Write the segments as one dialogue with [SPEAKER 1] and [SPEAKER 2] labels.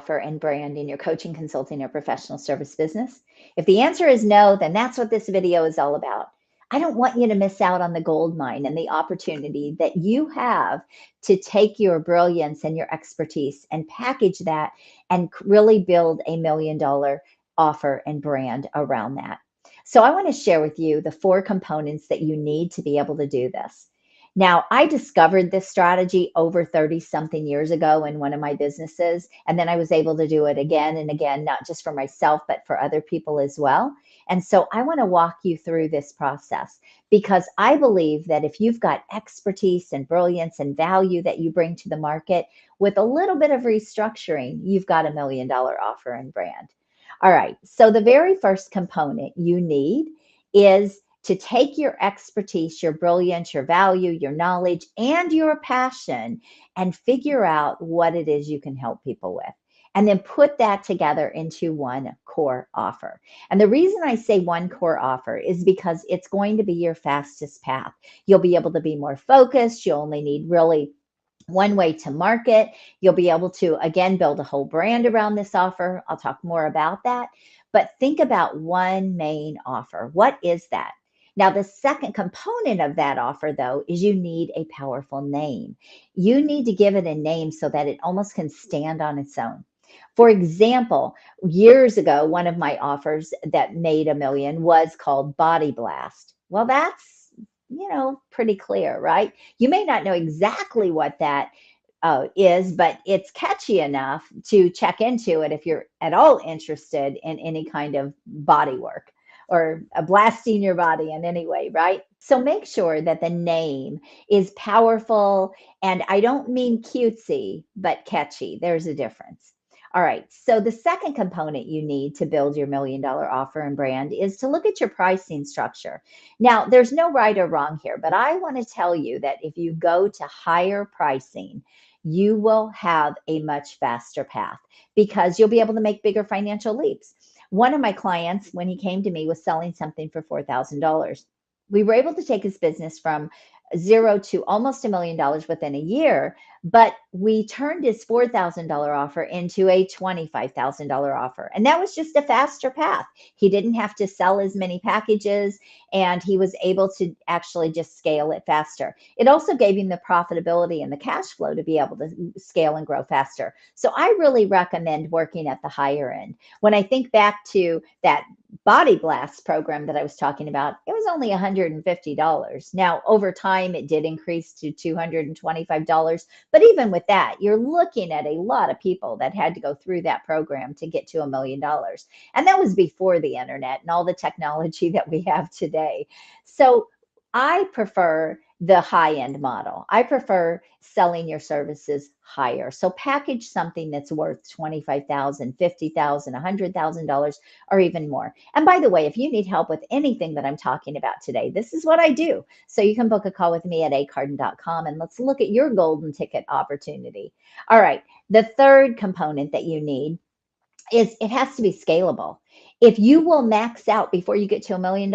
[SPEAKER 1] offer and brand in your coaching, consulting, or professional service business? If the answer is no, then that's what this video is all about. I don't want you to miss out on the gold mine and the opportunity that you have to take your brilliance and your expertise and package that and really build $1 million offer and brand around that. So I want to share with you the 4 components that you need to be able to do this. Now, I discovered this strategy over 30 something years ago in one of my businesses. And then I was able to do it again and again, not just for myself, but for other people as well. And so I want to walk you through this process because I believe that if you've got expertise and brilliance and value that you bring to the market with a little bit of restructuring, you've got $1 million offer and brand. All right. So the very first component you need is to take your expertise, your brilliance, your value, your knowledge, and your passion and figure out what it is you can help people with. And then put that together into one core offer. And the reason I say one core offer is because it's going to be your fastest path. You'll be able to be more focused. You only need really one way to market. You'll be able to, again, build a whole brand around this offer. I'll talk more about that. But think about one main offer. What is that? Now, the second component of that offer, though, is you need a powerful name. You need to give it a name so that it almost can stand on its own. For example, years ago, one of my offers that made $1 million was called Body Blast. Well, that's, pretty clear, right? You may not know exactly what that is, but it's catchy enough to check into it if you're at all interested in any kind of body work or blasting your body in any way, right? So make sure that the name is powerful. And I don't mean cutesy, but catchy. There's a difference. All right. So the second component you need to build your $1 million offer and brand is to look at your pricing structure. Now, there's no right or wrong here, but I want to tell you that if you go to higher pricing, you will have a much faster path because you'll be able to make bigger financial leaps. One of my clients, when he came to me, was selling something for $4,000. We were able to take his business from zero to almost $1 million within a year, but we turned his $4,000 offer into a $25,000 offer. And that was just a faster path. He didn't have to sell as many packages and he was able to actually just scale it faster. It also gave him the profitability and the cash flow to be able to scale and grow faster. So I really recommend working at the higher end. When I think back to that Body Blast program that I was talking about, it was only $150. Now, over time, it did increase to $225. But even with that, you're looking at a lot of people that had to go through that program to get to $1 million. And that was before the internet and all the technology that we have today. So I prefer the high end model. I prefer selling your services higher. So package something that's worth $25,000, $50,000, $100,000, or even more. And by the way, if you need help with anything that I'm talking about today, this is what I do. So you can book a call with me at acarden.com and let's look at your golden ticket opportunity. All right. The third component that you need is it has to be scalable. If you will max out before you get to $1 million,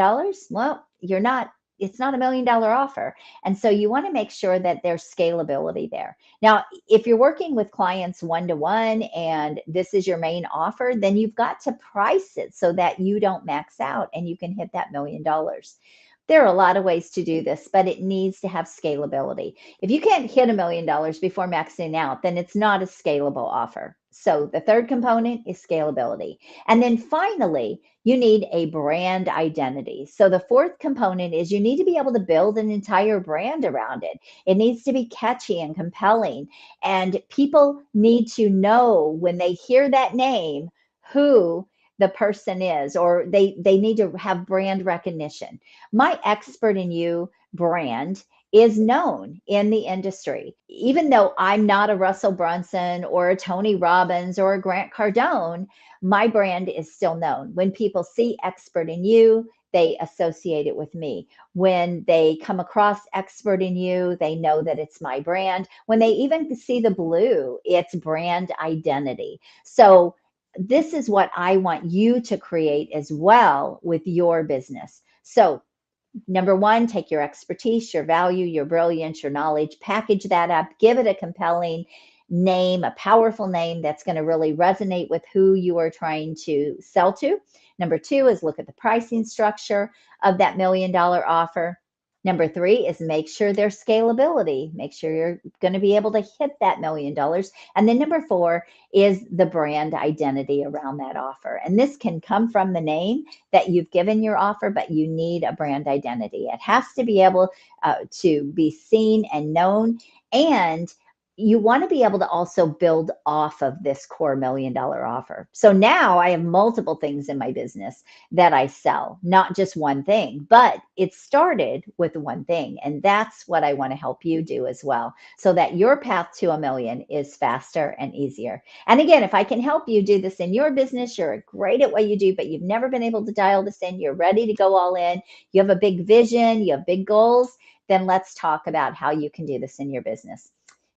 [SPEAKER 1] well, it's not $1 million offer. And so you want to make sure that there's scalability there. Now, if you're working with clients one-to-one and this is your main offer, then you've got to price it so that you don't max out and you can hit that $1 million. There are a lot of ways to do this, but it needs to have scalability. If you can't hit $1 million before maxing out, then it's not a scalable offer. So the third component is scalability. And then finally, you need a brand identity. So the fourth component is you need to be able to build an entire brand around it. It needs to be catchy and compelling. And people need to know when they hear that name who the person is, or they need to have brand recognition. My Expert in You brand is known in the industry. Even though I'm not a Russell Brunson or a Tony Robbins or a Grant Cardone, my brand is still known. When people see Expert in You, they associate it with me. When they come across Expert in You, they know that it's my brand. When they even see the blue, it's brand identity. So this is what I want you to create as well with your business. So number one, take your expertise, your value, your brilliance, your knowledge, package that up, give it a compelling name, a powerful name that's going to really resonate with who you are trying to sell to. Number two is look at the pricing structure of that $1 million offer. Number three is make sure there's scalability. Make sure you're going to be able to hit that $1 million. And then number four is the brand identity around that offer. And this can come from the name that you've given your offer, but you need a brand identity. It has to be able to be seen and known. And you want to be able to also build off of this core $1 million offer. So now I have multiple things in my business that I sell, not just one thing, but it started with one thing. And that's what I want to help you do as well, so that your path to a million is faster and easier. And again, if I can help you do this in your business, you're great at what you do, but you've never been able to dial this in, you're ready to go all in, you have a big vision, you have big goals, then let's talk about how you can do this in your business.